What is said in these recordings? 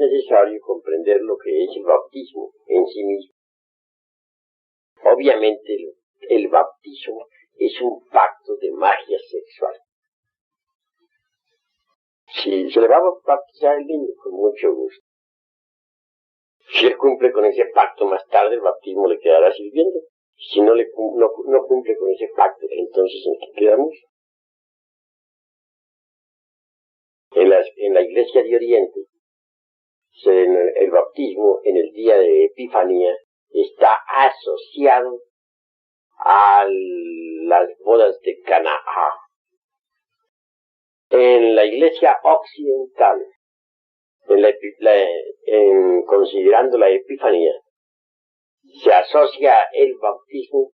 necesario comprender lo que es el bautismo en sí mismo. Obviamente el bautismo es un pacto de magia sexual. Si se le va a bautizar el niño, con mucho gusto. Si él cumple con ese pacto más tarde, el bautismo le quedará sirviendo. Si no cumple con ese pacto, entonces ¿en qué quedamos? En la Iglesia de Oriente, el bautismo en el día de Epifanía está asociado a las bodas de Caná. En la Iglesia occidental, considerando la Epifanía, se asocia el bautismo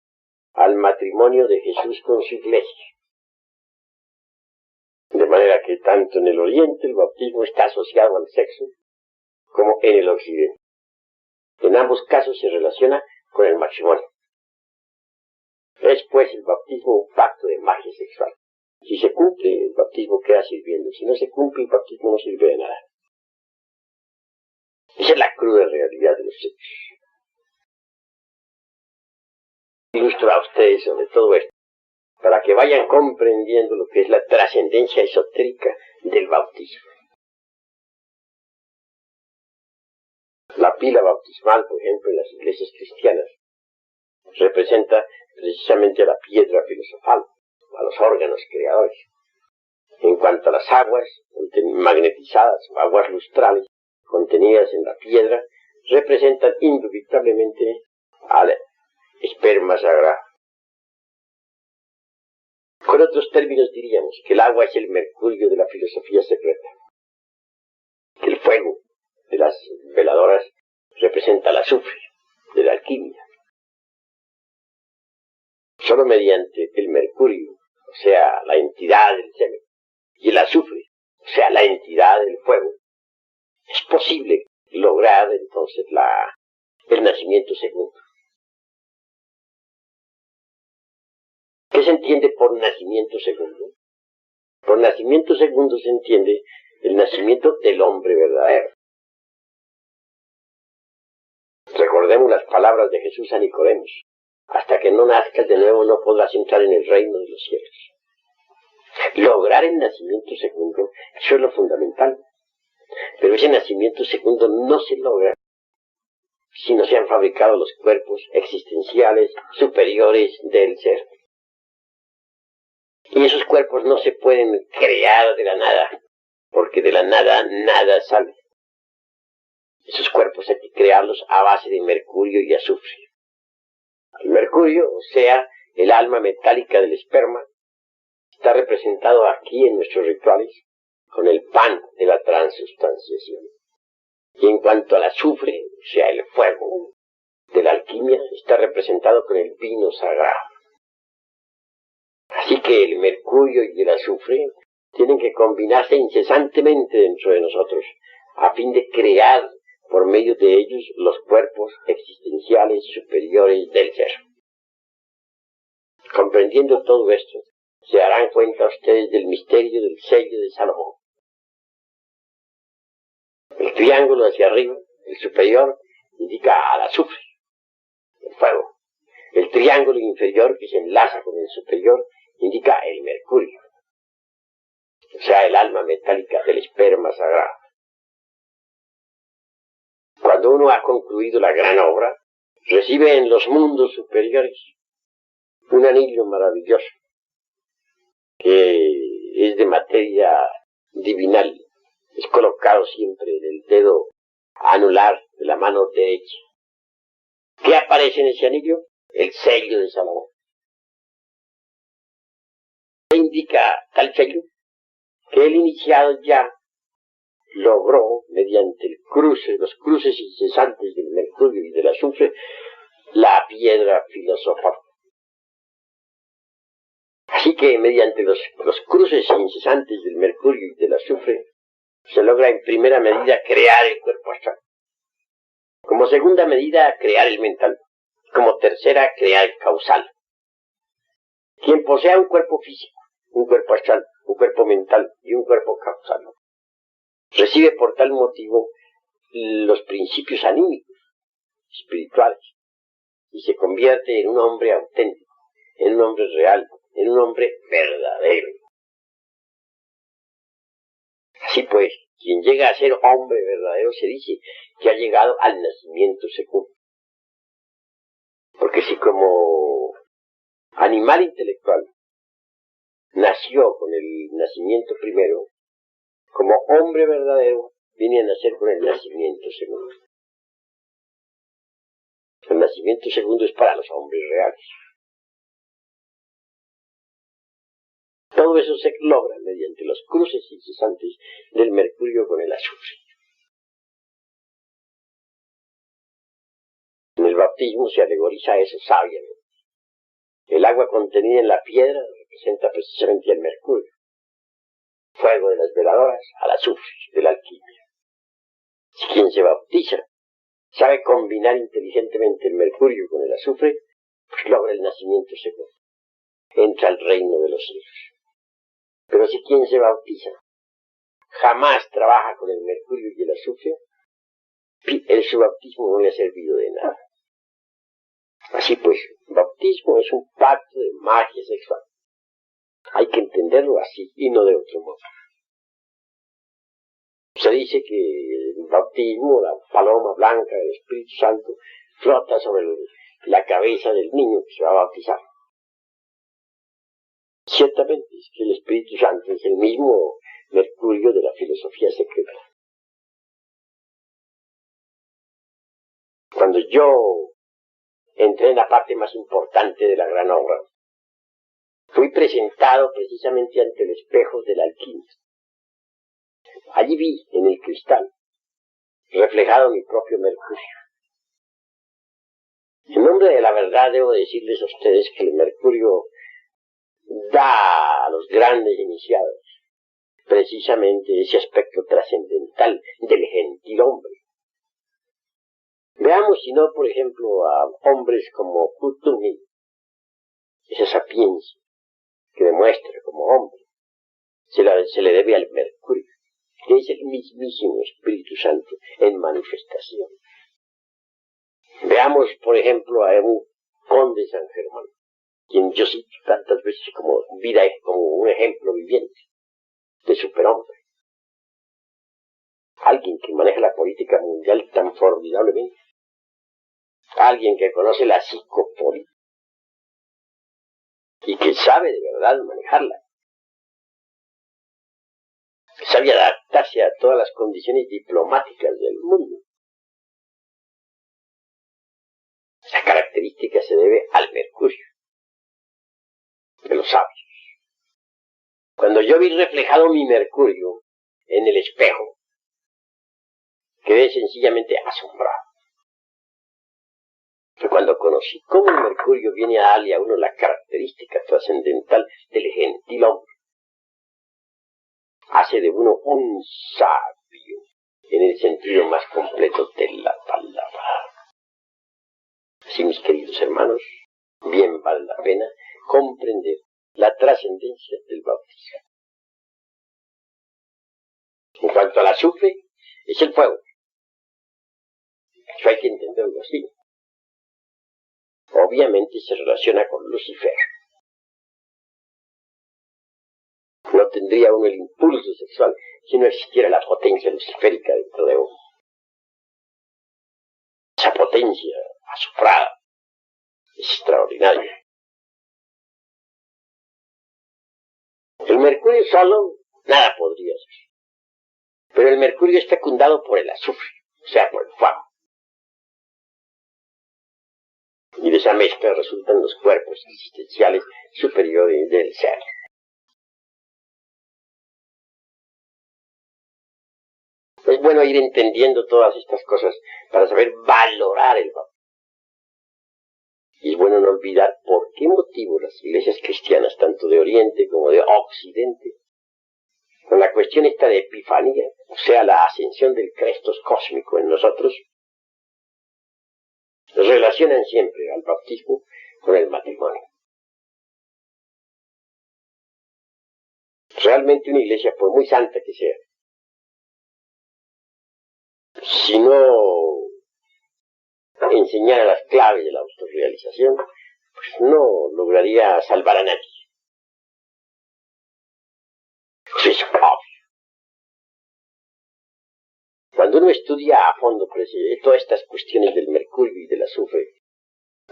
al matrimonio de Jesús con su Iglesia. De manera que tanto en el Oriente el bautismo está asociado al sexo como en el Occidente. En ambos casos se relaciona con el matrimonio. Es pues el bautismo un pacto de magia sexual. Si se cumple, el bautismo queda sirviendo. Si no se cumple, el bautismo no sirve de nada. Esa es la cruda realidad de los hechos. Ilustro a ustedes sobre todo esto, para que vayan comprendiendo lo que es la trascendencia esotérica del bautismo. La pila bautismal, por ejemplo, en las iglesias cristianas, representa precisamente a la piedra filosofal, a los órganos creadores. En cuanto a las aguas magnetizadas o aguas lustrales contenidas en la piedra, representan indubitablemente al esperma sagrado. Con otros términos diríamos que el agua es el mercurio de la filosofía secreta, que el fuego de las veladoras representa el azufre de la alquimia. Solo mediante el mercurio, o sea, la entidad del semen, y el azufre, o sea, la entidad del fuego, es posible lograr entonces el nacimiento segundo. ¿Qué se entiende por nacimiento segundo? Por nacimiento segundo se entiende el nacimiento del hombre verdadero. Recordemos las palabras de Jesús a Nicodemo: hasta que no nazcas de nuevo no podrás entrar en el reino de los cielos. Lograr el nacimiento segundo, eso es lo fundamental. Pero ese nacimiento segundo no se logra si no se han fabricado los cuerpos existenciales superiores del ser. Y esos cuerpos no se pueden crear de la nada, porque de la nada nada sale. Esos cuerpos hay que crearlos a base de mercurio y azufre. El mercurio, o sea, el alma metálica del esperma, está representado aquí en nuestros rituales con el pan de la transustanciación. Y en cuanto al azufre, o sea, el fuego de la alquimia, está representado con el vino sagrado. Así que el mercurio y el azufre tienen que combinarse incesantemente dentro de nosotros, a fin de crear por medio de ellos los cuerpos existenciales superiores del ser. Comprendiendo todo esto, se darán cuenta ustedes del misterio del sello de Salomón. El triángulo hacia arriba, el superior, indica al azufre, el fuego. El triángulo inferior, que se enlaza con el superior, indica el mercurio, o sea, el alma metálica del esperma sagrado. Cuando uno ha concluido la gran obra, recibe en los mundos superiores un anillo maravilloso, que es de materia divinal, es colocado siempre en el dedo anular de la mano derecha. ¿Qué aparece en ese anillo? El sello de Salomón. ¿Qué indica tal sello? Que el iniciado ya logró, mediante los cruces incesantes del mercurio y del azufre, la piedra filosofal. Así que mediante los cruces incesantes del mercurio y del azufre, se logra en primera medida crear el cuerpo astral. Como segunda medida, crear el mental. Como tercera, crear el causal. Quien posea un cuerpo físico, un cuerpo astral, un cuerpo mental y un cuerpo causal, recibe por tal motivo los principios anímicos, espirituales, y se convierte en un hombre auténtico, en un hombre real, en un hombre verdadero. Así pues, quien llega a ser hombre verdadero se dice que ha llegado al nacimiento segundo. Porque si como animal intelectual nació con el nacimiento primero, como hombre verdadero viene a nacer con el nacimiento segundo. El nacimiento segundo es para los hombres reales. Todo eso se logra mediante los cruces incesantes del mercurio con el azufre. En el bautismo se alegoriza eso sabiamente. El agua contenida en la piedra representa precisamente el mercurio. Fuego de las veladoras al azufre de la alquimia. Si quien se bautiza sabe combinar inteligentemente el mercurio con el azufre, pues logra el nacimiento segundo. Entra al reino de los cielos. Pero si quien se bautiza jamás trabaja con el mercurio y el azufre, su bautismo no le ha servido de nada. Así pues, el bautismo es un pacto de magia sexual. Hay que entenderlo así y no de otro modo. Se dice que el bautismo, la paloma blanca del Espíritu Santo, flota sobre la cabeza del niño que se va a bautizar. Ciertamente es que el Espíritu Santo es el mismo mercurio de la filosofía secreta. Cuando yo entré en la parte más importante de la gran obra, fui presentado precisamente ante el espejo de la alquimia. Allí vi en el cristal reflejado mi propio mercurio. En nombre de la verdad debo decirles a ustedes que el mercurio da a los grandes iniciados precisamente ese aspecto trascendental del gentil hombre. Veamos si no, por ejemplo, a hombres como Kutumi, esa sapiencia que demuestra como hombre, se le debe al mercurio, que es el mismísimo Espíritu Santo en manifestación. Veamos, por ejemplo, a un conde San Germán, quien yo cito tantas veces como un ejemplo viviente de superhombre. Alguien que maneja la política mundial tan formidablemente. Alguien que conoce la psicopolítica y que sabe de verdad manejarla. Sabe adaptarse a todas las condiciones diplomáticas del mundo. Esa característica se debe al mercurio de los sabios. Cuando yo vi reflejado mi mercurio en el espejo, quedé sencillamente asombrado. Fue cuando conocí cómo el mercurio viene a darle a uno la característica trascendental del gentil hombre. Hace de uno un sabio en el sentido más completo de la palabra. Así, mis queridos hermanos, bien vale la pena comprender la trascendencia del bautismo. En cuanto al azufre, es el fuego. Eso hay que entenderlo así. Obviamente se relaciona con Lucifer. No tendría uno el impulso sexual si no existiera la potencia luciférica dentro de uno. Esa potencia azufrada es extraordinaria. El mercurio solo nada podría ser. Pero el mercurio es fecundado por el azufre, o sea, por el fuego. Y de esa mezcla resultan los cuerpos existenciales superiores del ser. Es bueno ir entendiendo todas estas cosas para saber valorar el bautismo. Y es bueno no olvidar por qué motivo las iglesias cristianas, tanto de Oriente como de Occidente, con la cuestión esta de epifanía, o sea, la ascensión del Crestos cósmico en nosotros, relacionan siempre al bautismo con el matrimonio. Realmente una iglesia, por muy santa que sea, si no enseñara las claves de la autorrealización, pues no lograría salvar a nadie. Eso es obvio. Cuando uno estudia a fondo todas estas cuestiones del mercurio y del azufre,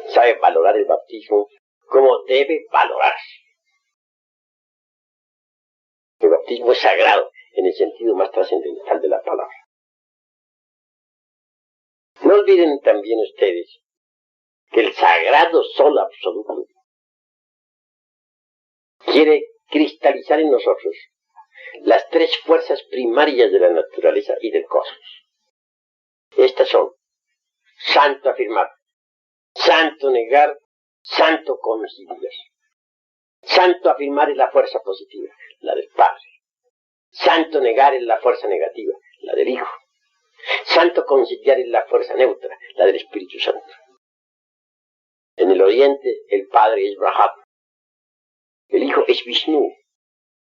sabe valorar el bautismo como debe valorarse. El bautismo es sagrado en el sentido más trascendental de la palabra. No olviden también ustedes que el sagrado sol absoluto quiere cristalizar en nosotros las tres fuerzas primarias de la naturaleza y del cosmos. Estas son santo afirmar, santo negar, santo conciliar. Santo afirmar es la fuerza positiva, la del Padre. Santo negar es la fuerza negativa, la del Hijo. Santo conciliar es la fuerza neutra, la del Espíritu Santo. En el Oriente el Padre es Brahma, el Hijo es Vishnu,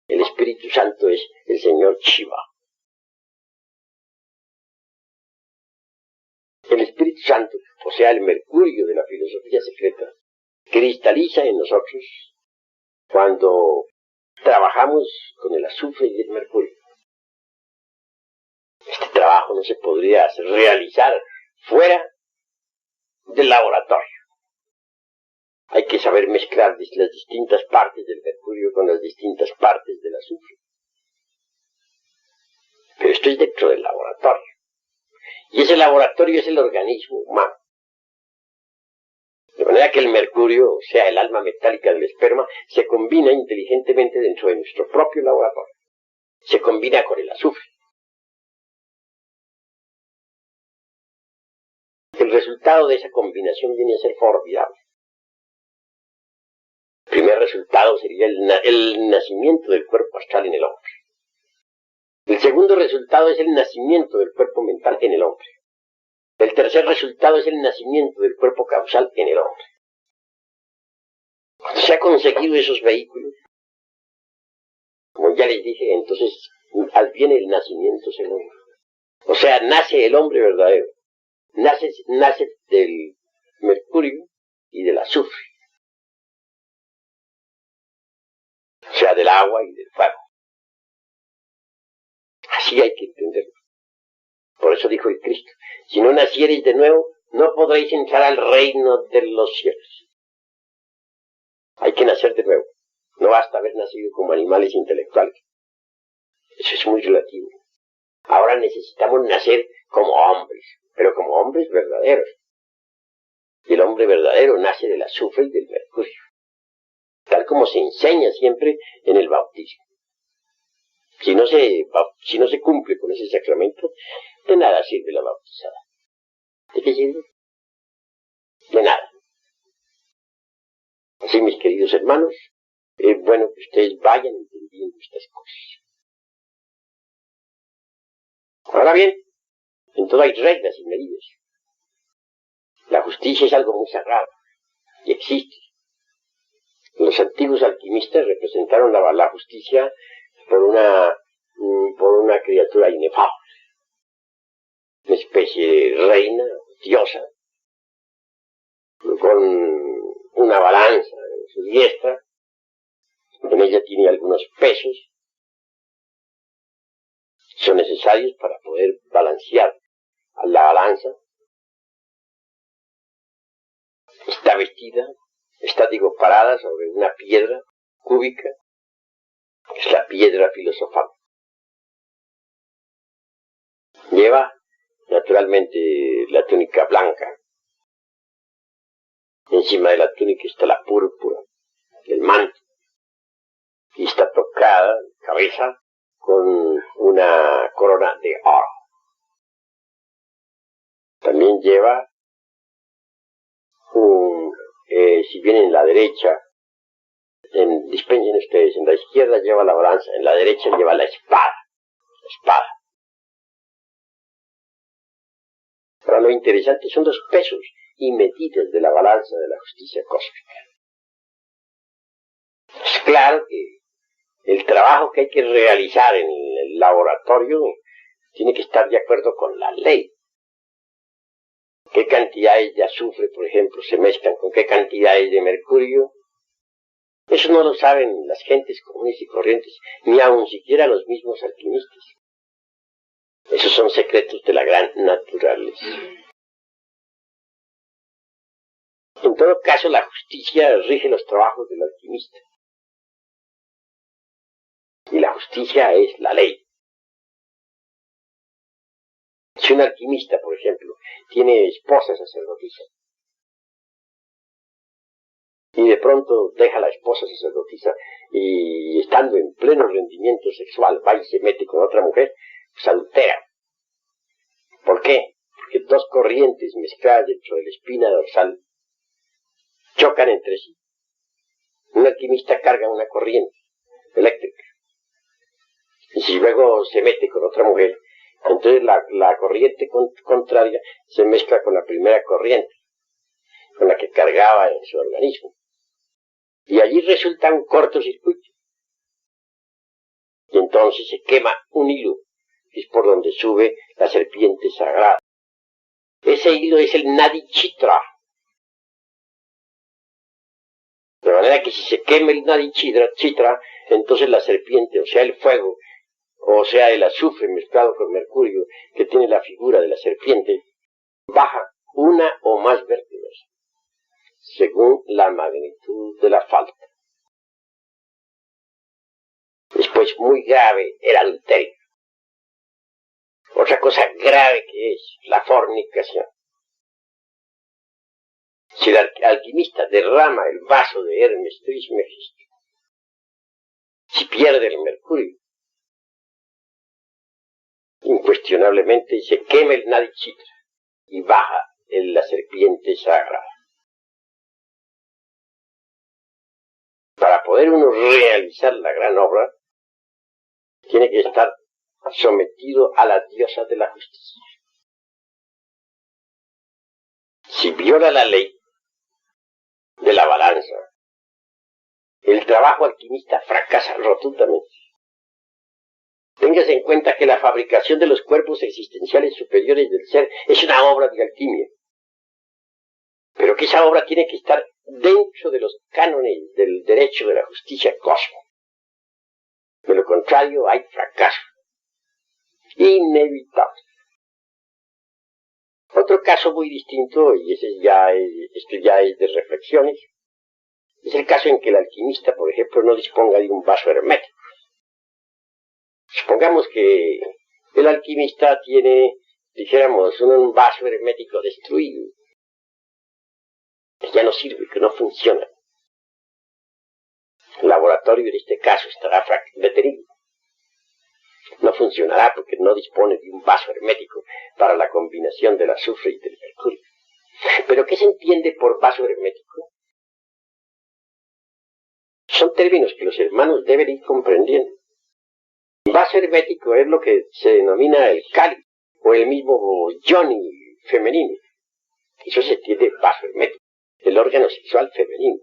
el Espíritu Santo es el Señor Shiva. El Espíritu Santo, o sea, el mercurio de la filosofía secreta, cristaliza en nosotros cuando trabajamos con el azufre y el mercurio. Este trabajo no se podría realizar fuera del laboratorio. Hay que saber mezclar las distintas partes del mercurio con las distintas partes del azufre. Pero esto es dentro del laboratorio. Y ese laboratorio es el organismo humano. De manera que el mercurio, o sea, el alma metálica del esperma, se combina inteligentemente dentro de nuestro propio laboratorio. Se combina con el azufre. El resultado de esa combinación viene a ser formidable. El primer resultado sería el nacimiento del cuerpo astral en el hombre. El segundo resultado es el nacimiento del cuerpo mental en el hombre. El tercer resultado es el nacimiento del cuerpo causal en el hombre. Cuando se ha conseguido esos vehículos, como ya les dije, entonces viene el nacimiento segundo. O sea, nace el hombre verdadero. Nace del mercurio y del azufre. O sea, del agua y del fuego. Así hay que entenderlo. Por eso dijo el Cristo, si no naciereis de nuevo, no podréis entrar al reino de los cielos. Hay que nacer de nuevo. No basta haber nacido como animales intelectuales. Eso es muy relativo. Ahora necesitamos nacer como hombres, pero como hombres verdaderos. Y el hombre verdadero nace del azufre y del mercurio, tal como se enseña siempre en el bautismo. Si no se cumple con ese sacramento, de nada sirve la bautizada. ¿De qué sirve? De nada. Así, mis queridos hermanos, es bueno que ustedes vayan entendiendo estas cosas. Ahora bien, en todo hay reglas y medidas. La justicia es algo muy sagrado y existe. Los antiguos alquimistas representaron la justicia por una criatura inefable, una especie de reina, diosa, con una balanza en su diestra. En ella tiene algunos pesos que son necesarios para poder balancear a la balanza. Está vestida, parada sobre una piedra cúbica, que es la piedra filosofal. Lleva, naturalmente, la túnica blanca. Encima de la túnica está la púrpura, el manto, y está tocada la cabeza con una corona de oro. También lleva si bien en la derecha, dispensen ustedes, en la izquierda lleva la balanza, en la derecha lleva la espada. Ahora lo interesante son los pesos y medidas de la balanza de la justicia cósmica. Es claro que el trabajo que hay que realizar en el laboratorio tiene que estar de acuerdo con la ley. qué cantidades de azufre, por ejemplo, se mezclan con qué cantidades de mercurio. Eso no lo saben las gentes comunes y corrientes, ni aun siquiera los mismos alquimistas. Esos son secretos de la gran naturaleza. En todo caso, la justicia rige los trabajos del alquimista. Y la justicia es la ley. Si un alquimista, por ejemplo, tiene esposa sacerdotisa, y de pronto deja a la esposa sacerdotisa y estando en pleno rendimiento sexual va y se mete con otra mujer, pues adultera. ¿Por qué? Porque dos corrientes mezcladas dentro de la espina dorsal chocan entre sí. Un alquimista carga una corriente eléctrica. Y si luego se mete con otra mujer, entonces la corriente contraria se mezcla con la primera corriente, con la que cargaba en su organismo. Y allí resulta un cortocircuito. Y entonces se quema un hilo, que es por donde sube la serpiente sagrada. Ese hilo es el Nadi Chitra. De manera que si se quema el Nadi Chitra, entonces la serpiente, o sea el fuego, o sea el azufre mezclado con mercurio, que tiene la figura de la serpiente, baja una o más vértebras, según la magnitud de la falta. Después, muy grave, el adulterio. Otra cosa grave que es la fornicación. Si el alquimista derrama el vaso de Hermes Trismegisto, si pierde el mercurio, incuestionablemente se quema el Nadi Chitra y baja la serpiente sagrada. Para poder uno realizar la gran obra, tiene que estar sometido a la diosa de la justicia. Si viola la ley de la balanza, el trabajo alquimista fracasa rotundamente. Téngase en cuenta que la fabricación de los cuerpos existenciales superiores del ser es una obra de alquimia, pero que esa obra tiene que estar dentro de los cánones del derecho de la justicia cósmica. De lo contrario, hay fracaso inevitable. Otro caso muy distinto, y esto ya es de reflexiones, es el caso en que el alquimista, por ejemplo, no disponga de un vaso hermético. Supongamos que el alquimista tiene, dijéramos, un vaso hermético destruido, que ya no sirve, que no funciona. El laboratorio en este caso estará detenido. No funcionará porque no dispone de un vaso hermético para la combinación del azufre y del mercurio. ¿Pero qué se entiende por vaso hermético? Son términos que los hermanos deben ir comprendiendo. Vaso hermético es lo que se denomina el cáliz, o el mismo yoni femenino. Eso se entiende vaso hermético, el órgano sexual femenino.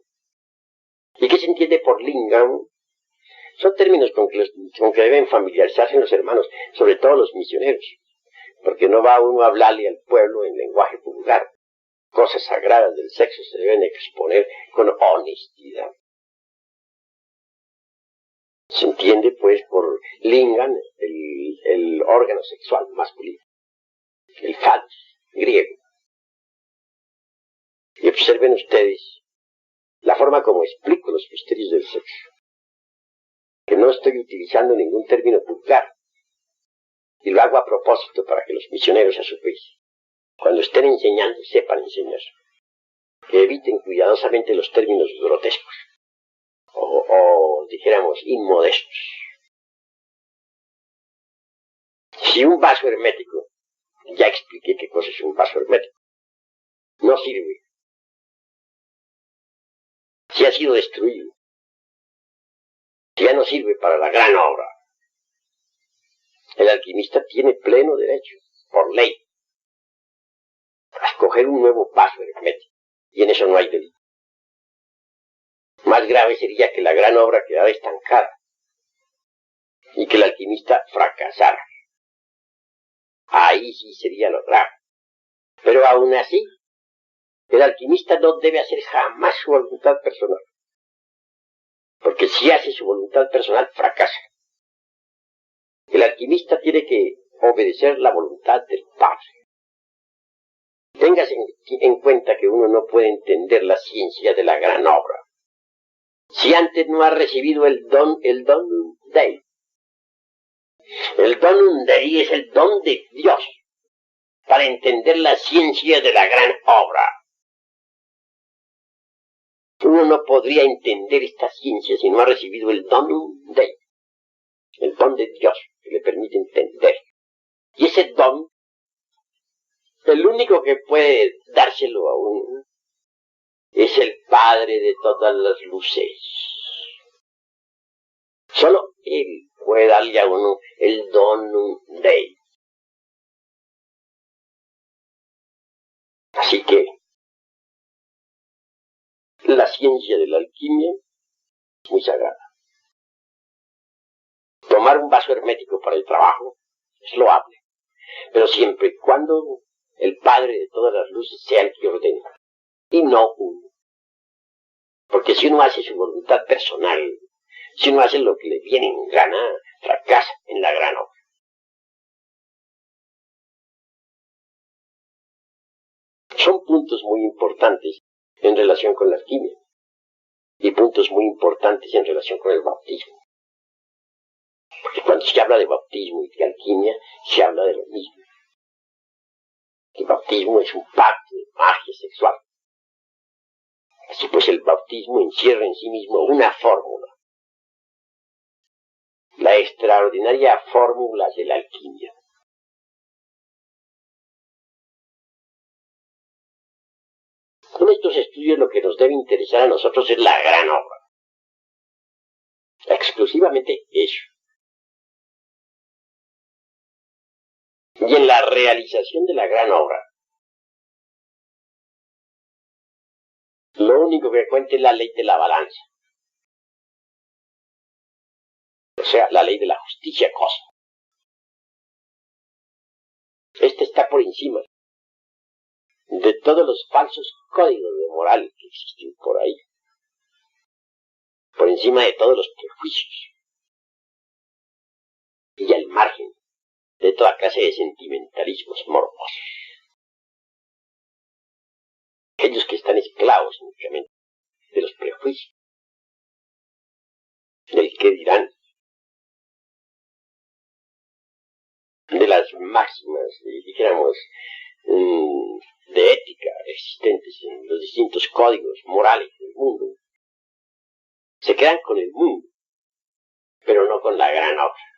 ¿Y qué se entiende por lingam? Son términos con que deben familiarizarse los hermanos, sobre todo los misioneros, porque no va uno a hablarle al pueblo en lenguaje vulgar. Cosas sagradas del sexo se deben exponer con honestidad. Se entiende, pues, por lingam, el órgano sexual masculino, el phallus griego. Y observen ustedes la forma como explico los misterios del sexo, que no estoy utilizando ningún término vulgar, y lo hago a propósito para que los misioneros a su vez, cuando estén enseñando, sepan enseñar, que eviten cuidadosamente los términos grotescos, o dijéramos, inmodestos. Si un vaso hermético, ya expliqué qué cosa es un vaso hermético, no sirve, si ha sido destruido, si ya no sirve para la gran obra, el alquimista tiene pleno derecho, por ley, a escoger un nuevo vaso hermético, y en eso no hay delito. Más grave sería que la gran obra quedara estancada y que el alquimista fracasara. Ahí sí sería lo grave. Pero aún así, el alquimista no debe hacer jamás su voluntad personal. Porque si hace su voluntad personal, fracasa. El alquimista tiene que obedecer la voluntad del Padre. Téngase en cuenta que uno no puede entender la ciencia de la gran obra si antes no ha recibido el donum Dei. El donum Dei es el don de Dios para entender la ciencia de la gran obra. Uno no podría entender esta ciencia si no ha recibido el donum Dei, el don de Dios que le permite entender. Y ese don, el único que puede dárselo a uno, es el Padre de todas las luces. Solo Él puede darle a uno el donum Dei. Así que la ciencia de la alquimia es muy sagrada. Tomar un vaso hermético para el trabajo es loable, pero siempre y cuando el Padre de todas las luces sea el que ordena, y no uno. Porque si uno hace su voluntad personal, si uno hace lo que le viene en gana, fracasa en la gran obra. Son puntos muy importantes en relación con la alquimia, y puntos muy importantes en relación con el bautismo. Porque cuando se habla de bautismo y de alquimia, se habla de lo mismo. El bautismo es un pacto de magia sexual. Así pues, el bautismo encierra en sí mismo una fórmula. La extraordinaria fórmula de la alquimia. Con estos estudios lo que nos debe interesar a nosotros es la gran obra. Exclusivamente eso. Y en la realización de la gran obra, lo único que cuenta es la ley de la balanza. O sea, la ley de la justicia cósmica. Esta está por encima de todos los falsos códigos de moral que existen por ahí. Por encima de todos los prejuicios. Y al margen de toda clase de sentimentalismos morbosos. Aquellos que están esclavos únicamente de los prejuicios, del que dirán, de las máximas, dijéramos, de ética existentes en los distintos códigos morales del mundo, se quedan con el mundo, pero no con la gran obra.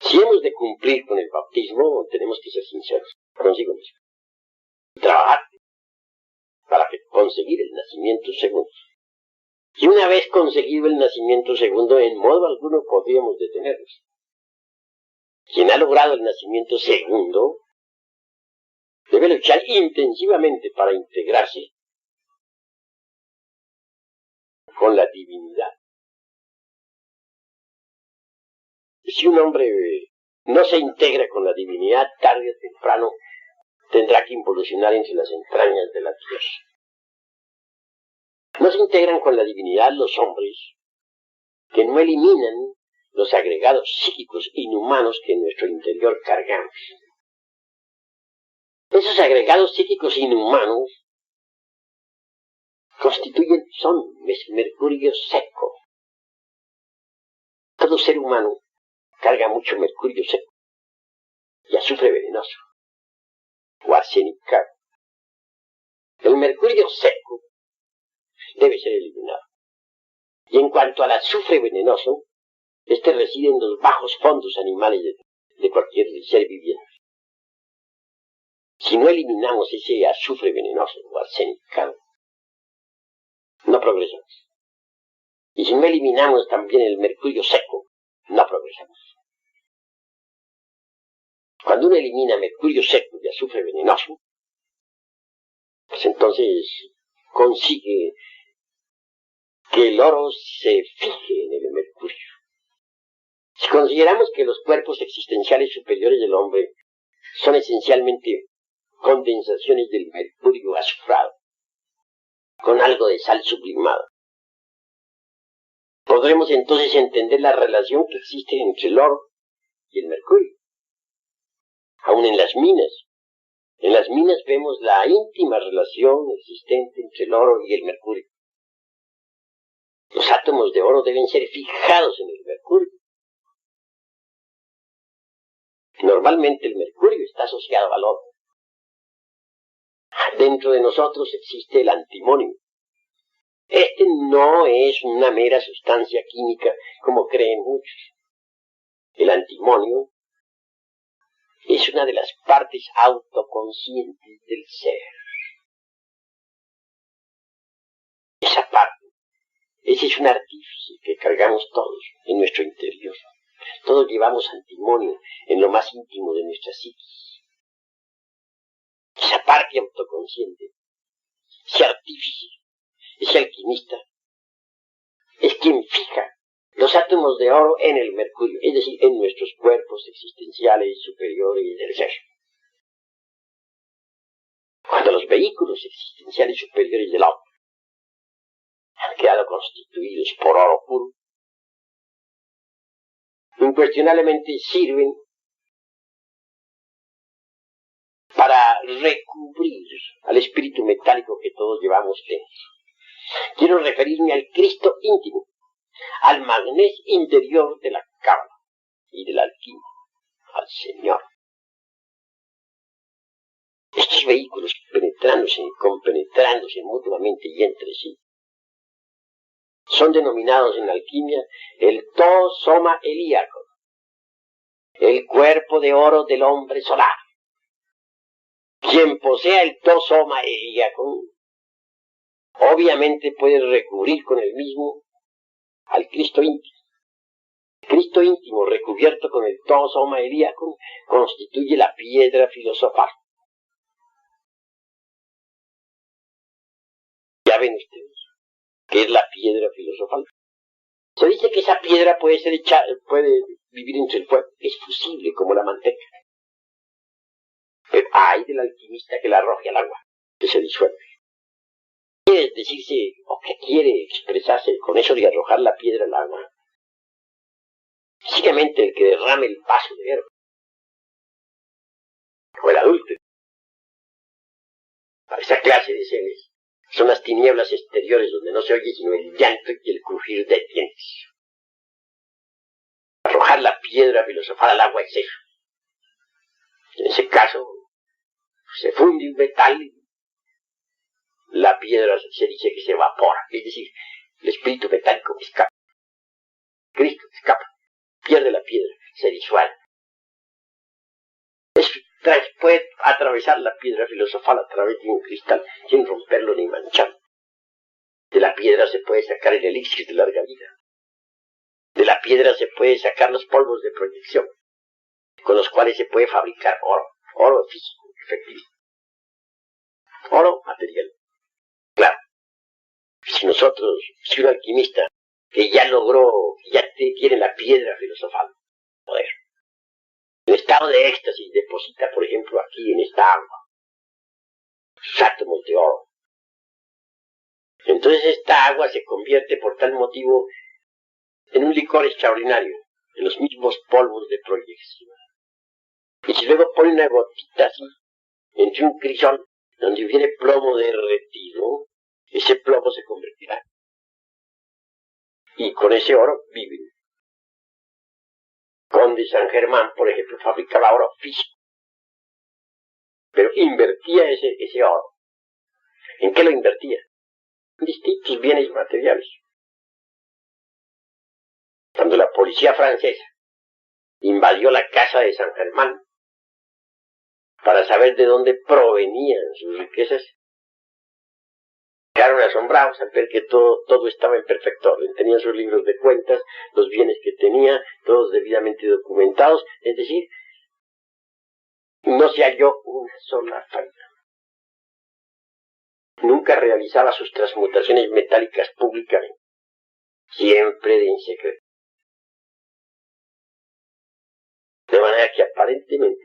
Si hemos de cumplir con el bautismo, tenemos que ser sinceros consigo mismo. Trabajar para conseguir el nacimiento segundo. Y una vez conseguido el nacimiento segundo, en modo alguno podríamos detenernos. Quien ha logrado el nacimiento segundo debe luchar intensivamente para integrarse con la divinidad. Si un hombre no se integra con la divinidad, tarde o temprano tendrá que involucionar entre las entrañas de la tierra. No se integran con la divinidad los hombres que no eliminan los agregados psíquicos inhumanos que en nuestro interior cargamos. Esos agregados psíquicos inhumanos son mercurio seco. Todo ser humano carga mucho mercurio seco y azufre venenoso o arsénico. El mercurio seco debe ser eliminado. Y en cuanto al azufre venenoso, este reside en los bajos fondos animales de cualquier ser viviente. Si no eliminamos ese azufre venenoso o arsénico, no progresamos. Y si no eliminamos también el mercurio seco, no progresamos. Cuando uno elimina mercurio seco y azufre venenoso, pues entonces consigue que el oro se fije en el mercurio. Si consideramos que los cuerpos existenciales superiores del hombre son esencialmente condensaciones del mercurio azufrado, con algo de sal sublimada, podremos entonces entender la relación que existe entre el oro y el mercurio. Aún en las minas vemos la íntima relación existente entre el oro y el mercurio. Los átomos de oro deben ser fijados en el mercurio. Normalmente el mercurio está asociado al oro. Dentro de nosotros existe el antimonio. Este no es una mera sustancia química como creen muchos. El antimonio es una de las partes autoconscientes del ser. Esa parte, ese es un artífice que cargamos todos en nuestro interior. Todos llevamos antimonio en lo más íntimo de nuestra psiquis. Esa parte autoconsciente, ese artífice, ese alquimista, es quien fija los átomos de oro en el mercurio, es decir, en nuestros cuerpos existenciales superiores del ser. Cuando los vehículos existenciales superiores del hombre han quedado constituidos por oro puro, incuestionablemente sirven para recubrir al espíritu metálico que todos llevamos dentro. Quiero referirme al Cristo íntimo, al magnés interior de la cábala y de la alquimia, al Señor. Estos vehículos compenetrándose mutuamente y entre sí, son denominados en la alquimia el to soma helíaco, el cuerpo de oro del hombre solar. Quien posea el to soma helíaco, obviamente puede recubrir con el mismo al Cristo íntimo. El Cristo íntimo recubierto con el to soma helíaco constituye la piedra filosofal. Ya ven ustedes que es la piedra filosofal. Se dice que esa piedra puede vivir entre el fuego, es fusible como la manteca. Pero hay del alquimista que la arroje al agua, que se disuelve. Quiere decirse, o que quiere expresarse con eso de arrojar la piedra al agua. Sencillamente el que derrame el vaso de hierro, o el adúltero. Para esa clase de seres son las tinieblas exteriores donde no se oye sino el llanto y el crujir de dientes. Arrojar la piedra filosofal al agua es eso. En ese caso, se funde un metal, la piedra se dice que se evapora, es decir, el espíritu metálico escapa. Cristo escapa, pierde la piedra, se disuelve. Puede atravesar la piedra filosofal a través de un cristal sin romperlo ni mancharlo. De la piedra se puede sacar el elixir de larga vida. De la piedra se puede sacar los polvos de proyección, con los cuales se puede fabricar oro físico, efectivo. Oro material. Claro, si un alquimista que ya logró, ya tiene la piedra filosofal, poder, en estado de éxtasis deposita, por ejemplo, aquí en esta agua, sus átomos de oro. Entonces esta agua se convierte por tal motivo en un licor extraordinario, en los mismos polvos de proyección. Y si luego pone una gotita así, entre un crisol, donde hubiere plomo derretido, ese plomo se convertirá. Y con ese oro viven. Conde San Germán, por ejemplo, fabricaba oro físico, pero invertía ese oro. ¿En qué lo invertía? En distintos bienes materiales. Cuando la policía francesa invadió la casa de San Germán para saber de dónde provenían sus riquezas, quedaron asombrados al ver que todo estaba en perfecto orden. Tenían sus libros de cuentas, los bienes que tenía, todos debidamente documentados, es decir, no se halló una sola falla. Nunca realizaba sus transmutaciones metálicas públicamente, siempre en secreto. De manera que aparentemente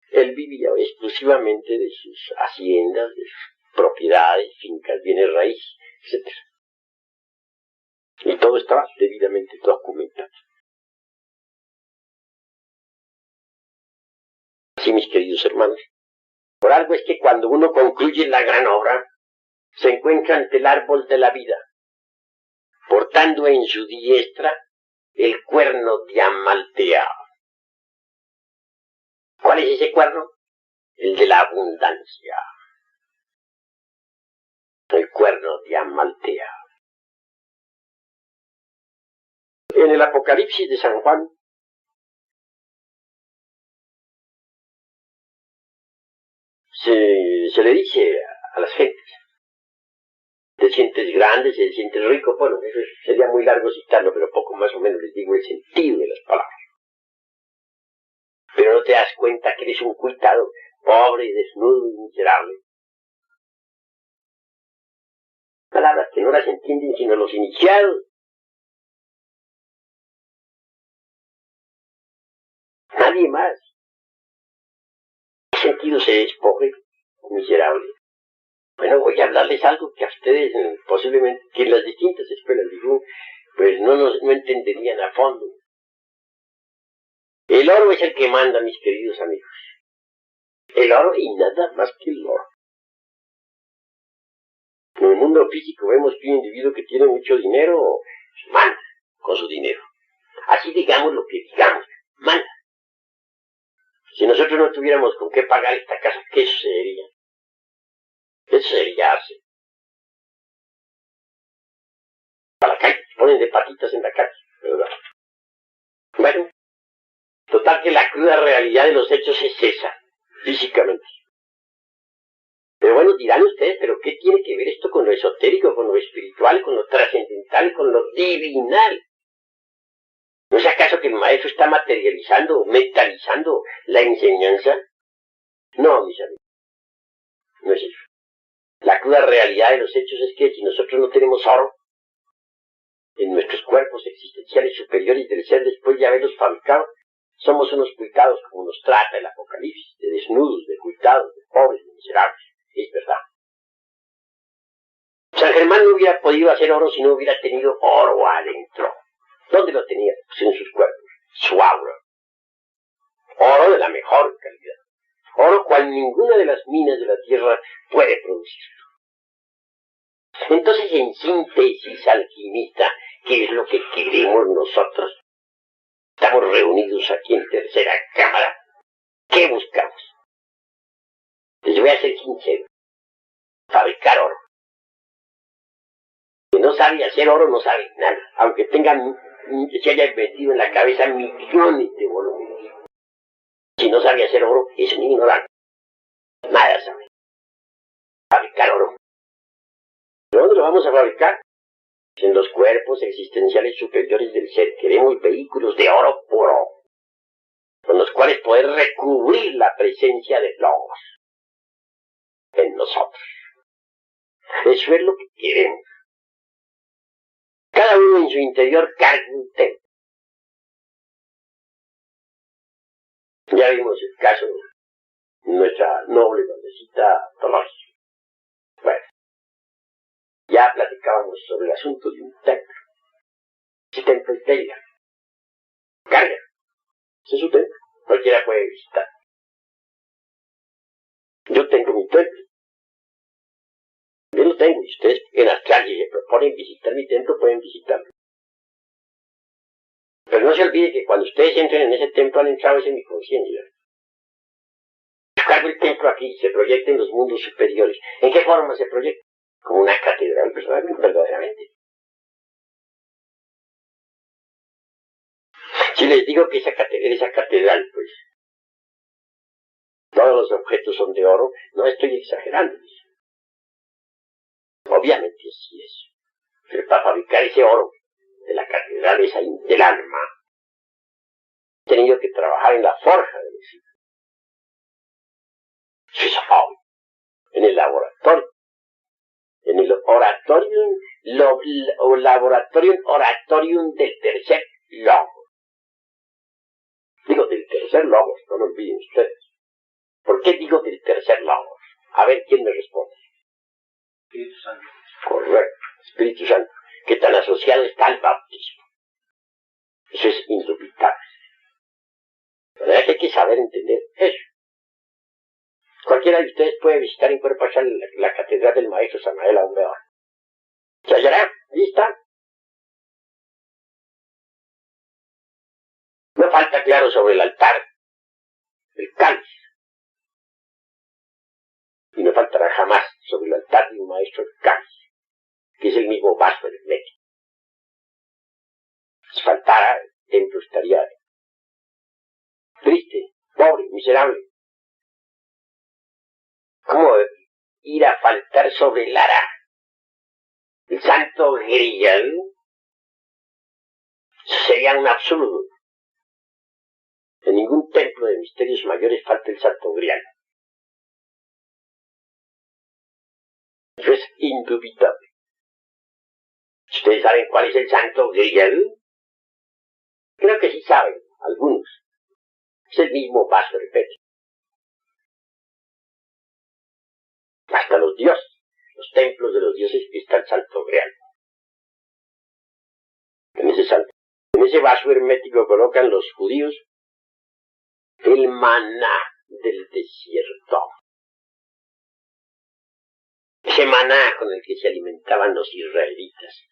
él vivía exclusivamente de sus haciendas, de sus propiedades, fincas, bienes raíces, etc. Y todo estaba debidamente documentado. Así, mis queridos hermanos, por algo es que cuando uno concluye la gran obra, se encuentra ante el árbol de la vida, portando en su diestra el cuerno diamanteado. ¿Cuál es ese cuerno? El de la abundancia. El cuerno diamanteado. En el Apocalipsis de San Juan, se le dice a las gentes, te sientes grande, te sientes rico, bueno, eso sería muy largo citarlo, pero poco más o menos les digo el sentido de las palabras. Pero no te das cuenta que eres un cuitado, pobre, desnudo y miserable. Palabras que no las entienden sino los iniciados. Nadie más. ¿Qué sentido se es pobre o miserable? Bueno, voy a hablarles algo que a ustedes posiblemente, que en las distintas escuelas digo, pues no entenderían a fondo. El oro es el que manda, mis queridos amigos. El oro y nada más que el oro. En el mundo físico vemos que un individuo que tiene mucho dinero manda con su dinero. Así digamos lo que digamos, manda. Si nosotros no tuviéramos con qué pagar esta casa, ¿qué sucedería? ¿Qué sucedería? Para la calle, se ponen de patitas en la calle, ¿verdad? Bueno, total que la cruda realidad de los hechos es esa, físicamente. Pero bueno, dirán ustedes, ¿pero qué tiene que ver esto con lo esotérico, con lo espiritual, con lo trascendental, con lo divinal? ¿No es acaso que el maestro está materializando, metalizando la enseñanza? No, mis amigos, no es eso. La cruda realidad de los hechos es que si nosotros no tenemos oro en nuestros cuerpos existenciales superiores del ser después de haberlos fabricado, somos unos cuitados como nos trata el Apocalipsis, de desnudos, de cuitados, de pobres, de miserables. Es verdad. San Germán no hubiera podido hacer oro si no hubiera tenido oro adentro. ¿Dónde lo tenía? Pues en sus cuerpos, su aura. Oro de la mejor calidad. Oro cual ninguna de las minas de la tierra puede producir. Entonces, en síntesis, alquimista, ¿qué es lo que queremos nosotros? Estamos reunidos aquí en tercera cámara. ¿Qué buscamos? Les voy a ser sincero. Fabricar oro. Que no sabe hacer oro no sabe nada, aunque se haya metido en la cabeza millones de volúmenes. Si no sabe hacer oro, es un ignorante. Nada sabe. Fabricar oro. ¿De dónde lo vamos a fabricar? En los cuerpos existenciales superiores del ser. Queremos vehículos de oro puro, con los cuales poder recubrir la presencia de Logos en nosotros. Eso es lo que queremos. Cada uno en su interior carga un templo. Ya vimos el caso de nuestra noble madrecita Dolores. Bueno, ya platicábamos sobre el asunto de un templo. Ese templo es de ella. Carga. Ese es su templo. Cualquiera puede visitar. Yo tengo mi templo. Yo lo tengo. Y ustedes en las calles se proponen visitar mi templo, pueden visitarlo. Pero no se olvide que cuando ustedes entren en ese templo han entrado en mi conciencia. Yo cargo el templo aquí, se proyecta en los mundos superiores. ¿En qué forma se proyecta? Como una catedral verdaderamente. Si les digo que esa catedral, pues, todos los objetos son de oro, no estoy exagerando. Obviamente así es. Pero para fabricar ese oro de la catedral, esa del alma, he tenido que trabajar en la forja de mis hijos. Eso es obvio. En el laboratorio. En el oratorium del tercer logo. Digo del tercer logos, no lo olviden ustedes. ¿Por qué digo del tercer logos? A ver quién me responde. Espíritu Santo. Correcto, Espíritu Santo, que tan asociado está al bautismo. Eso es indubitable. La verdad que hay que saber entender eso. Cualquiera de ustedes puede visitar en cuerpo allá la catedral del maestro Samael Aumbeor. ¿Se hallará? ¿Lista? No falta claro sobre el altar, el cáliz. Y no faltará jamás sobre el altar de un maestro el cáliz, que es el mismo vaso hermético. Si faltara, el templo estaría triste, pobre, miserable. ¿Cómo ir a faltar sobre el ara? El santo grial sería un absurdo. En ningún templo de misterios mayores falta el santo grial. Eso es indubitable. ¿Ustedes saben cuál es el santo grial? Creo que sí saben, algunos. Es el mismo vaso hermético. Hasta los dioses, los templos de los dioses, está el santo grial. En ese vaso hermético colocan los judíos el maná del desierto. Ese maná con el que se alimentaban los israelitas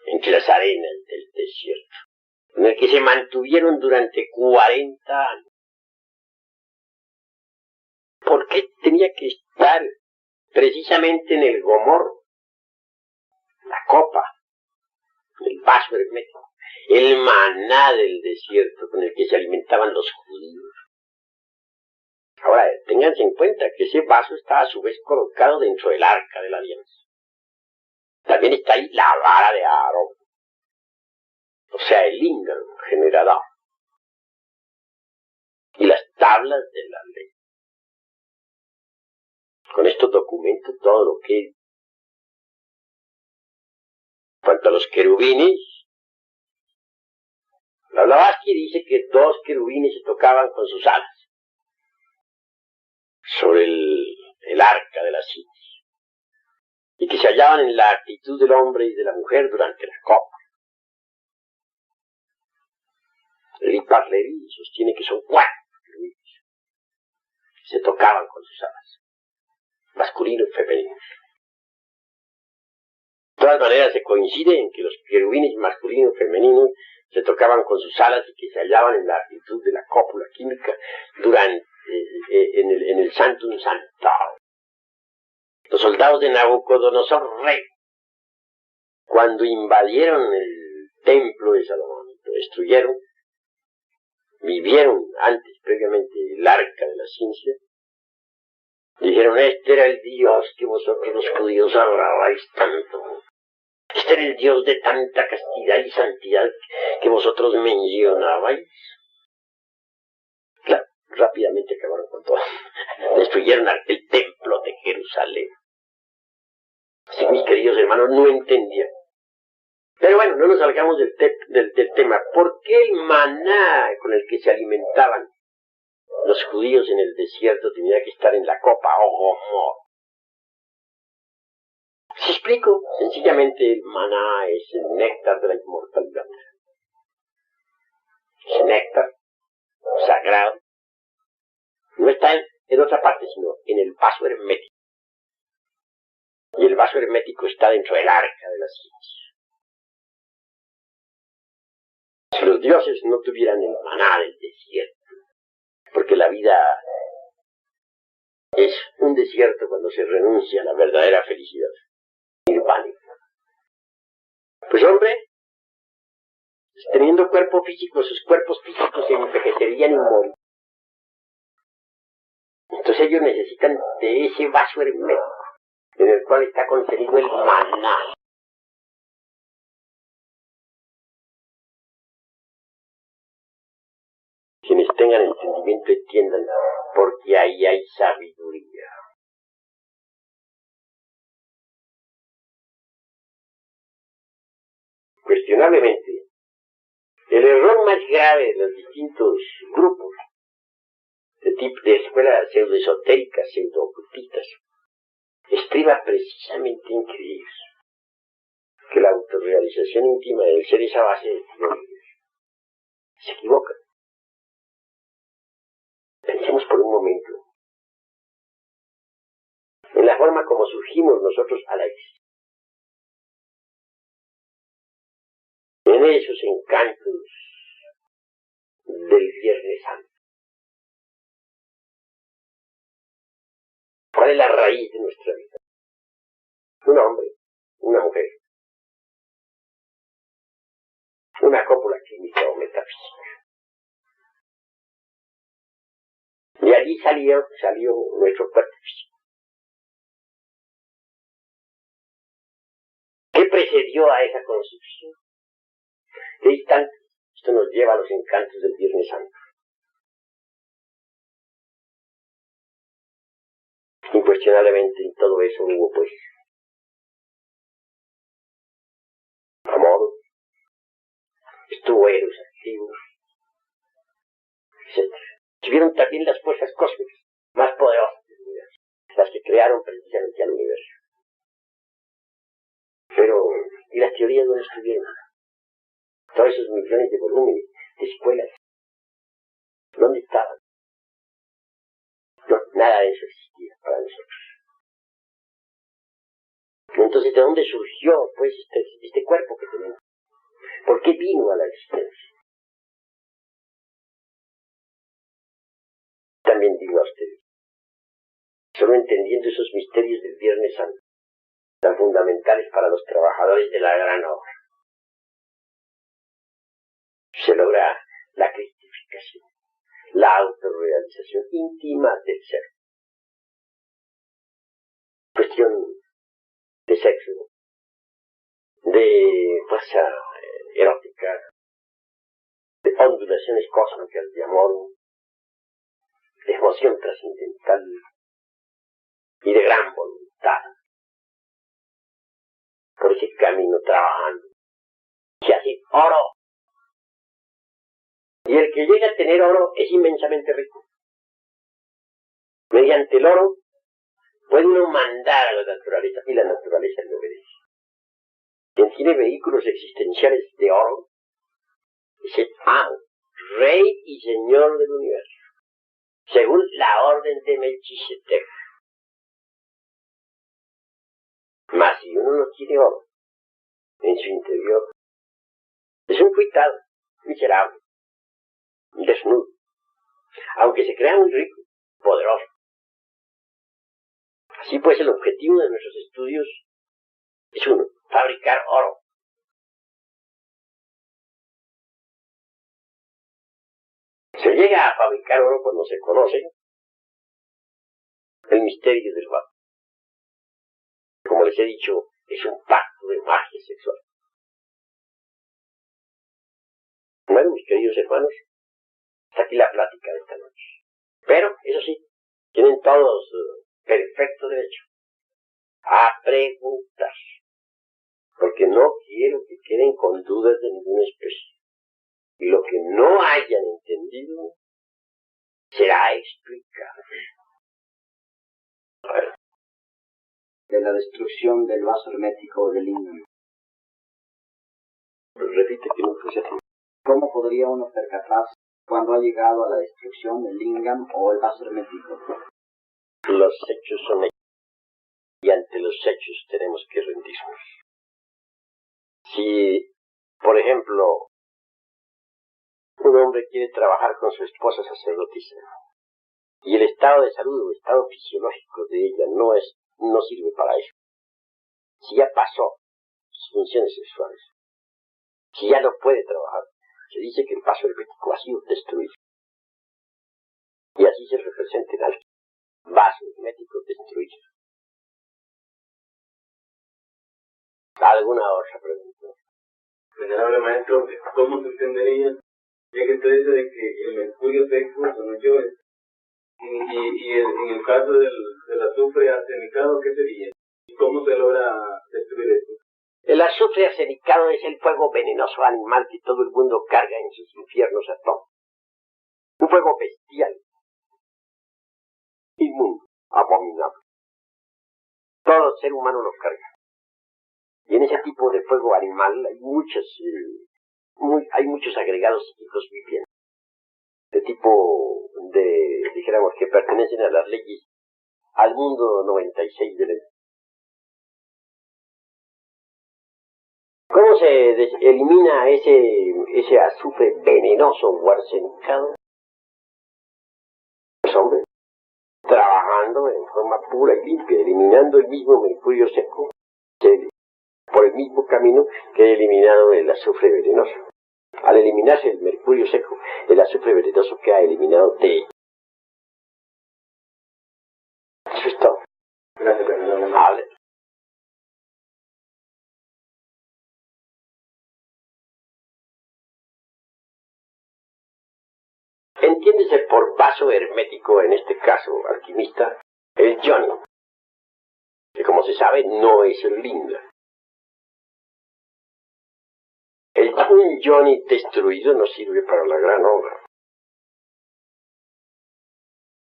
entre las arenas del desierto, con el que se mantuvieron durante 40 años. ¿Por qué tenía que estar precisamente en el gomorro, la copa, el vaso hermético, el maná del desierto con el que se alimentaban los judíos? Ahora, ténganse en cuenta que ese vaso está a su vez colocado dentro del arca de la alianza. También está ahí la vara de Aarón, o sea, el lingam generador, y las tablas de la ley. Con esto documento todo lo que... En cuanto a los querubines, la Blavatsky dice que 2 querubines se tocaban con sus alas sobre el arca de la ciencia, y que se hallaban en la actitud del hombre y de la mujer durante la copa. El Parlevi sostiene que son 4 querubines que se tocaban con sus alas, masculino y femenino. De todas maneras se coincide en que los querubines masculino y femenino se tocaban con sus alas y que se hallaban en la actitud de la cópula química durante en el Sanctum Sanctorum. Los soldados de Nabucodonosor rey, cuando invadieron el templo de Salomón, lo destruyeron, vivieron antes, previamente, el arca de la ciencia, dijeron: este era el Dios que vosotros los judíos adorabais tanto. Este era el Dios de tanta castidad y santidad que vosotros mencionabais. Claro, rápidamente acabaron con todo. Destruyeron el templo de Jerusalén. Así, mis queridos hermanos, no entendían. Pero bueno, no nos salgamos del tema. ¿Por qué el maná con el que se alimentaban los judíos en el desierto tenía que estar en la copa o gomor? Si explico, sencillamente el maná es el néctar de la inmortalidad. Ese néctar sagrado no está en otra parte, sino en el vaso hermético. Y el vaso hermético está dentro del arca de la ciencia. Si los dioses no tuvieran el maná del desierto, porque la vida es un desierto cuando se renuncia a la verdadera felicidad nirvana. Pues hombre, teniendo cuerpo físico, sus cuerpos físicos se envejecerían y morirían. Entonces ellos necesitan de ese vaso hermético en el cual está contenido el maná. Quienes tengan entendimiento entiendan, porque ahí hay sabiduría. Cuestionablemente, El error más grave de los distintos grupos de escuelas pseudoesotéricas, pseudo-ocultistas, estriba precisamente en creer que la autorrealización íntima del ser es a base de teorías. Se equivocan. Pensemos por un momento en la forma como surgimos nosotros a la existencia. En esos encantos del Viernes Santo. ¿Cuál es la raíz de nuestra vida? Un hombre, una mujer, una cópula química o metafísica. De allí salió nuestro cuerpo físico. ¿Qué precedió a esa construcción? ¿Qué instante? Esto nos lleva a los encantos del Viernes Santo. Incuestionablemente en todo eso hubo pues amor, estuvo Eros activo, etc. Estuvieron también las fuerzas cósmicas más poderosas del universo, las que crearon precisamente al universo. Pero, ¿y las teorías dónde estuvieron? Todos esos millones de volúmenes, de escuelas, ¿dónde estaban? No, nada de eso existía para nosotros. Entonces, ¿de dónde surgió pues este cuerpo que tenemos? ¿Por qué vino a la existencia? También digo a ustedes, solo entendiendo esos misterios del Viernes Santo, tan fundamentales para los trabajadores de la gran obra, se logra la cristificación, la autorrealización íntima del ser. Cuestión de sexo, de fuerza erótica, de ondulaciones cósmicas de amor, de emoción trascendental y de gran voluntad. Por ese camino trabajando, se hace oro. Y el que llega a tener oro es inmensamente rico. Mediante el oro puede uno mandar a la naturaleza y la naturaleza le obedece. Quien tiene vehículos existenciales de oro es el amo, rey y señor del universo, según la orden de Melquisedec. Mas si uno no tiene oro en su interior, es un cuitado, miserable, desnudo, aunque se crea muy rico, poderoso. Así pues, el objetivo de nuestros estudios es uno, fabricar oro. Se llega a fabricar oro cuando se conoce el misterio del vapor. Como les he dicho, es un pacto de magia sexual. Bueno, mis queridos hermanos, hasta aquí la plática de esta noche. Pero, eso sí, tienen todos perfecto derecho a preguntar, porque no quiero que queden con dudas de ninguna especie. Y lo que no hayan entendido será explicado. De la destrucción del vaso hermético de Lingam. Repite que no fuese así. ¿Cómo podría uno percatarse cuando ha llegado a la destrucción del Lingam o el vaso hermético? Los hechos son hechos, y ante los hechos tenemos que rendirnos. Si, por ejemplo, un hombre quiere trabajar con su esposa sacerdotisa, y el estado de salud o estado fisiológico de ella no sirve para eso, si ya pasó sus funciones sexuales, si ya no puede trabajar, se dice que el vaso hermético ha sido destruido. Y así se representa en el vaso hermético destruido. ¿Alguna otra pregunta? Venerable maestro, ¿cómo se entendería? Ya que usted dice de que el mercurio seco son 8 horas. Y en el caso del azufre arsenicado, ¿qué sería? ¿Y cómo se logra destruir esto? El azufre arsenicado es el fuego venenoso animal que todo el mundo carga en sus infiernos atómicos. Un fuego bestial, inmundo, abominable. Todo ser humano lo carga. Y en ese tipo de fuego animal hay muchos agregados psíquicos vivientes. De tipo, dijéramos, que pertenecen a las leyes, al mundo 96 de la. ¿Cómo se elimina ese azufre venenoso o arsenicado? Pues hombre, trabajando en forma pura y limpia, eliminando el mismo mercurio seco, por el mismo camino que he eliminado el azufre venenoso. Al eliminarse el mercurio seco, el azufre venenoso queda eliminado de ello. Eso es todo. Gracias, profesor. Hable. Entiéndese por vaso hermético, en este caso, alquimista, el Johnny, que como se sabe no es el Linga. Un Johnny destruido no sirve para la gran obra.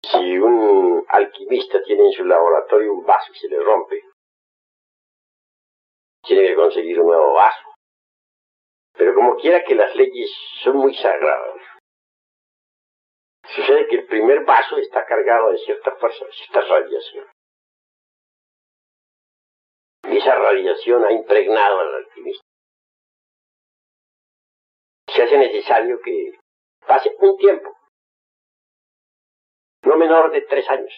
Si un alquimista tiene en su laboratorio un vaso y se le rompe, tiene que conseguir un nuevo vaso. Pero como quiera que las leyes son muy sagradas, sucede que el primer vaso está cargado de cierta fuerza, de cierta radiación. Y esa radiación ha impregnado al alquimista. Se hace necesario que pase un tiempo, no menor de 3 años,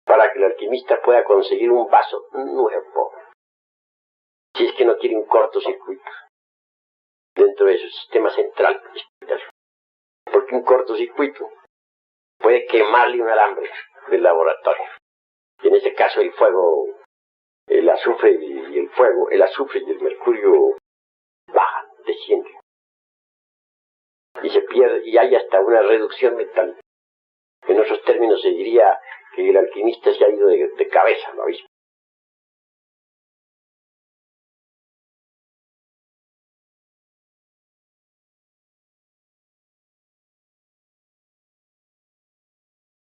para que el alquimista pueda conseguir un vaso nuevo, si es que no quiere un cortocircuito dentro de su sistema central, porque un cortocircuito puede quemarle un alambre del laboratorio. Y en este caso el fuego, el azufre y el fuego, el azufre y el mercurio bajan, descienden. Y se pierde, y hay hasta una reducción mental. En otros términos se diría que el alquimista se ha ido de cabeza, ¿no?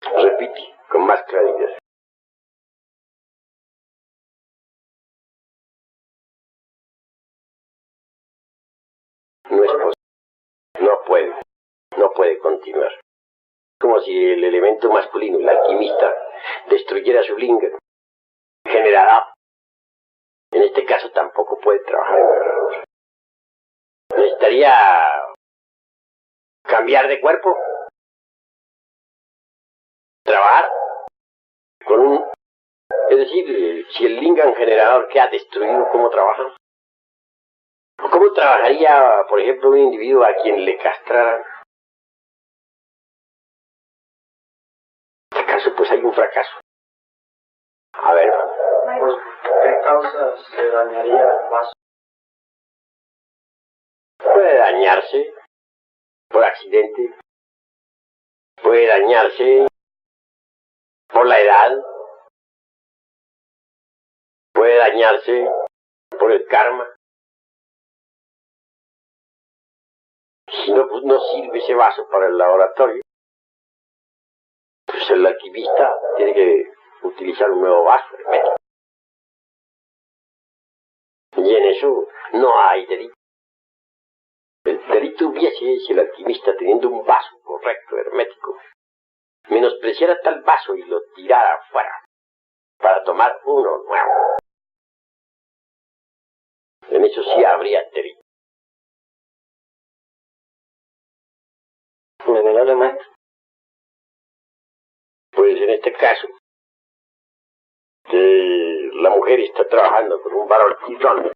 Repite, con más claridad. No es posible, no puede continuar. Como si el elemento masculino, el alquimista, destruyera su linga generador. En este caso tampoco puede trabajar en generador. Necesitaría cambiar de cuerpo, trabajar con un. Es decir, si el Lingam generador queda destruido, ¿cómo trabaja? ¿Cómo trabajaría, por ejemplo, un individuo a quien le castraran? En este caso, pues hay un fracaso. A ver, ¿Por qué causa se dañaría el vaso? puede dañarse por accidente, puede dañarse por la edad, puede dañarse por el karma. Si no, pues no sirve ese vaso para el laboratorio, pues el alquimista tiene que utilizar un nuevo vaso hermético. Y en eso no hay delito. El delito hubiese si el alquimista, teniendo un vaso correcto, hermético, menospreciara tal vaso y lo tirara afuera para tomar uno nuevo. En eso sí habría delito. Venerable maestro. Pues en este caso, que la mujer está trabajando con un varón tirón,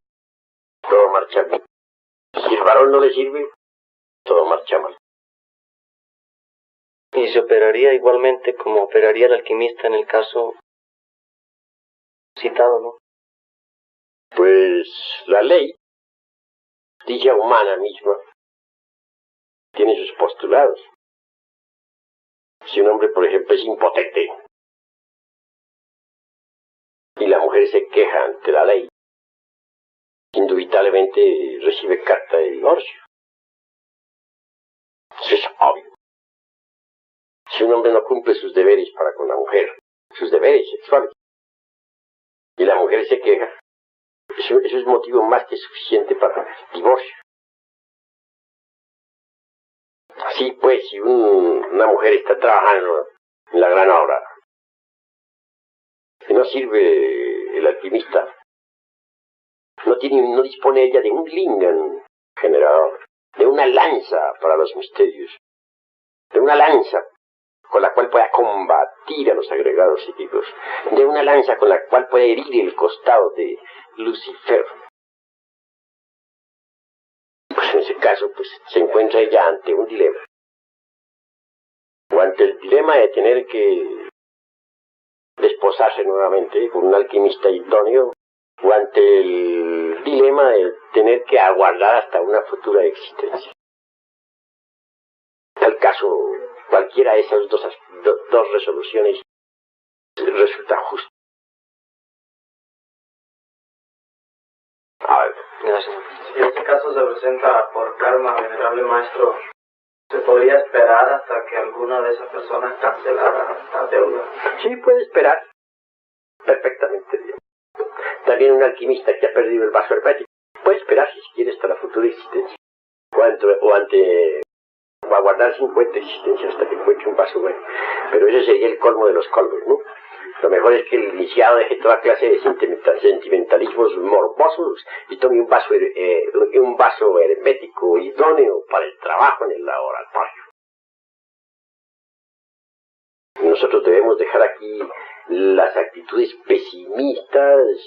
todo marcha bien. Si el varón no le sirve, todo marcha mal. Y se operaría igualmente como operaría el alquimista en el caso citado, ¿no? Pues la ley, justicia humana misma, tiene sus postulados. Si un hombre, por ejemplo, es impotente, y la mujer se queja ante la ley, indubitablemente recibe carta de divorcio. Eso es obvio. Si un hombre no cumple sus deberes para con la mujer, sus deberes sexuales, y la mujer se queja, eso es motivo más que suficiente para el divorcio. Así pues, si una mujer está trabajando en la gran obra, que no sirve el alquimista, no dispone ella de un lingam generador, de una lanza para los misterios, de una lanza con la cual pueda combatir a los agregados psíquicos, de una lanza con la cual pueda herir el costado de Lucifer. Pues en ese caso, pues se encuentra ella ante un dilema, o ante el dilema de tener que desposarse nuevamente con un alquimista idóneo, o ante el dilema de tener que aguardar hasta una futura existencia. En tal caso, cualquiera de esas dos resoluciones resulta justa. A ver, gracias. Si este caso se presenta por karma, venerable maestro, ¿se podría esperar hasta que alguna de esas personas cancelara la deuda? Sí, puede esperar perfectamente bien. También un alquimista que ha perdido el vaso hermético puede esperar, si quiere, hasta la futura existencia, o aguardar 50 existencias hasta que encuentre un vaso bueno. Pero ese sería el colmo de los colmos, ¿no? Lo mejor es que el iniciado deje toda clase de sentimentalismos morbosos y tome un vaso hermético idóneo para el trabajo en el laboratorio. Nosotros debemos dejar aquí las actitudes pesimistas,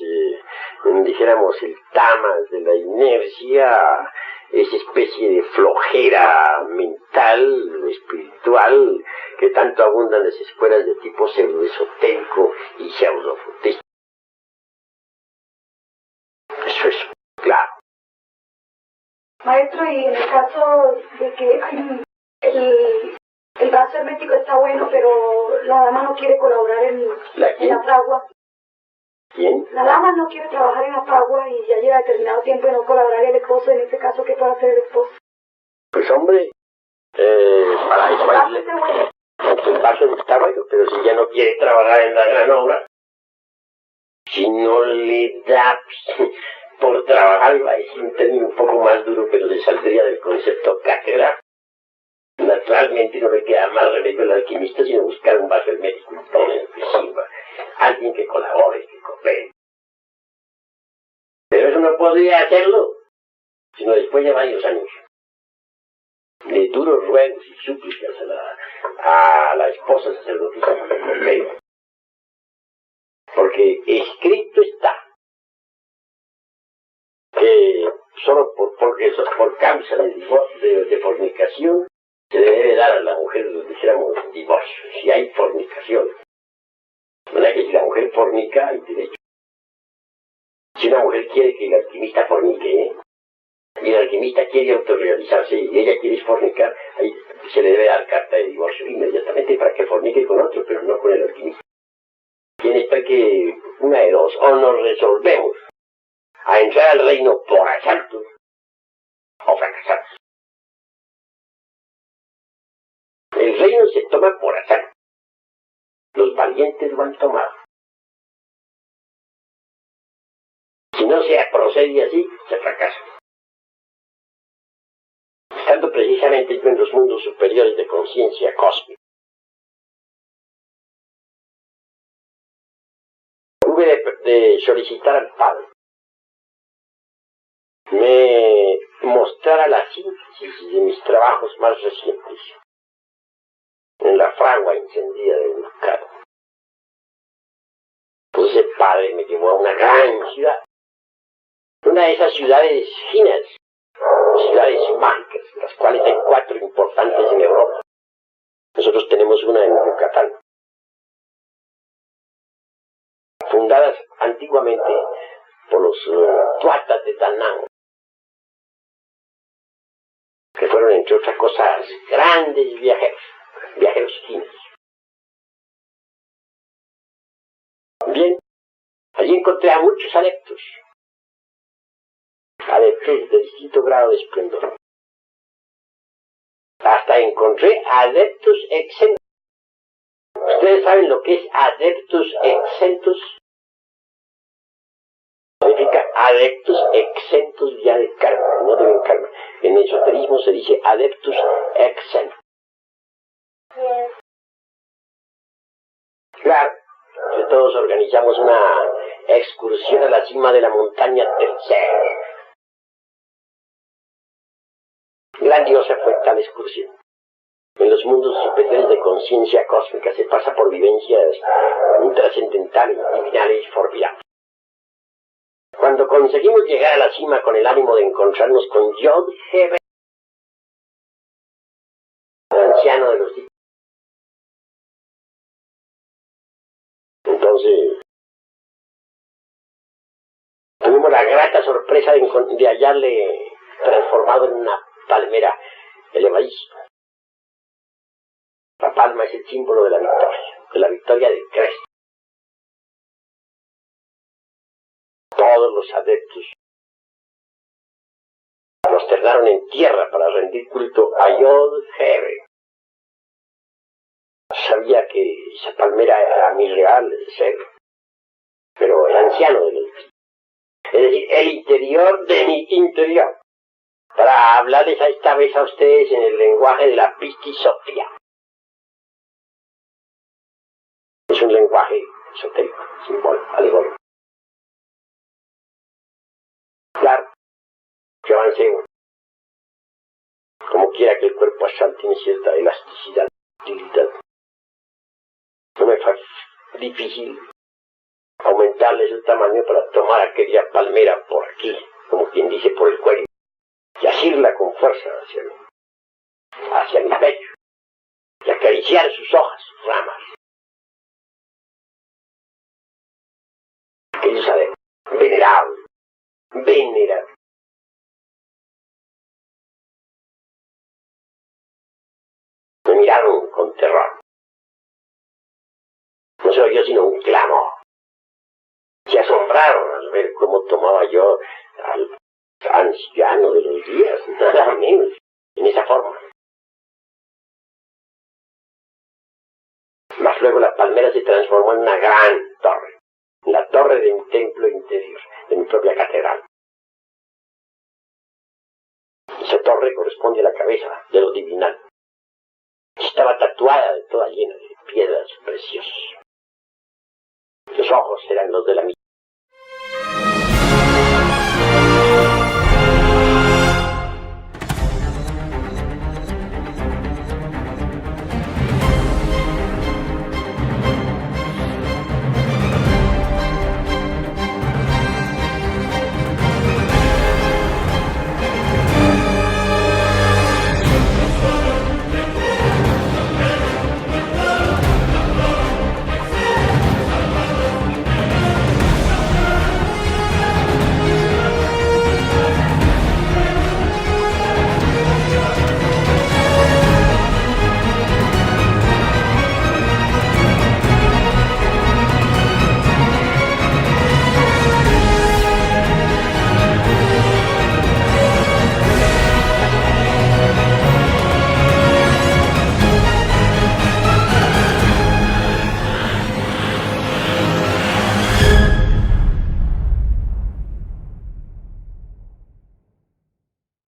dijéramos el tamas de la inercia, esa especie de flojera mental, espiritual, que tanto abundan en las escuelas de tipo pseudoesotérico y pseudofutista. Eso es claro. Maestro, y en el caso de que el vaso hermético está bueno, pero la dama no quiere colaborar en la fragua. ¿Quién? La dama no quiere trabajar en la fragua y ya lleva determinado tiempo de no colaborar el esposo. En este caso, ¿qué puede hacer el esposo? Pues hombre, para eso hay el vaso está bueno, pero si ya no quiere trabajar en la gran obra, si no le da por trabajar, iba a decir un término un poco más duro, pero le saldría del concepto cátedra. Naturalmente no le queda más remedio al alquimista sino buscar un vaso hermético que sirva, alguien que colabore, que coopere. Pero eso no podría hacerlo, sino después de varios años de duros ruegos y súplicas a la esposa sacerdotisa que coopere. Porque escrito está que solo por causa de fornicación se debe dar a la mujer, dijéramos, divorcio, si hay fornicación. ¿Verdad que si la mujer fornica, hay derecho? Si una mujer quiere que el alquimista fornique, y el alquimista quiere autorrealizarse y ella quiere fornicar, ahí se le debe dar carta de divorcio inmediatamente para que fornique con otro, pero no con el alquimista. Tiene que una de dos, o nos resolvemos a entrar al reino por asalto, o fracasamos. El reino se toma por asalto. Los valientes lo han tomado. Si no se procede así, se fracasa. Estando precisamente yo en los mundos superiores de conciencia cósmica, hube de solicitar al Padre me mostrara la síntesis de mis trabajos más recientes en la fragua encendida de Vulcano. Pues ese Padre me llevó a una gran ciudad, una de esas ciudades finas, ciudades mágicas, las cuales hay 4 importantes en Europa. Nosotros tenemos una en Yucatán, fundadas antiguamente por los tuatas de Danang, que fueron, entre otras cosas, grandes viajeros chinos. Bien, Allí encontré a muchos adeptos de distinto grado de esplendor. Hasta encontré adeptos exentos. ¿Ustedes saben lo que es adeptos exentos? Significa adeptos exentos ya de karma, no deben karma. En el esoterismo se dice adeptus exentos. Claro, que todos organizamos una excursión a la cima de la montaña tercera. Grandiosa fue tal excursión. En los mundos superiores de conciencia cósmica se pasa por vivencias trascendentales, divinales y formidables. Cuando conseguimos llegar a la cima con el ánimo de encontrarnos con Yod Hebe, el anciano de los días, entonces tuvimos la grata sorpresa de hallarle transformado en una palmera elevadísima. La palma es el símbolo de la victoria de Cristo. Todos los adeptos prosternaron en tierra para rendir culto a Yod Hebe. Sabía que esa palmera era mi real ser, pero el anciano de los días. Es decir, el interior de mi interior. Para hablarles a esta vez a ustedes en el lenguaje de la pistisofía. Es un lenguaje esotérico, simbólico, alegórico. Claro, que avancemos. Como quiera que el cuerpo astral tiene cierta elasticidad, utilidad. No me fue difícil aumentarles el tamaño para tomar aquella palmera por aquí, como quien dice por el cuello, y asirla con fuerza hacia mi pecho, y acariciar sus hojas, sus ramas. Aquellos adeptos, venerables, me miraron con terror. No se oyó sino un clamor. Se asombraron al ver cómo tomaba yo al anciano de los días, nada menos, en esa forma. Mas luego la palmera se transformó en una gran torre, la torre de mi templo interior, de mi propia catedral. Esa torre corresponde a la cabeza de lo divinal. Estaba tatuada de toda llena de piedras preciosas. Los ojos eran los de la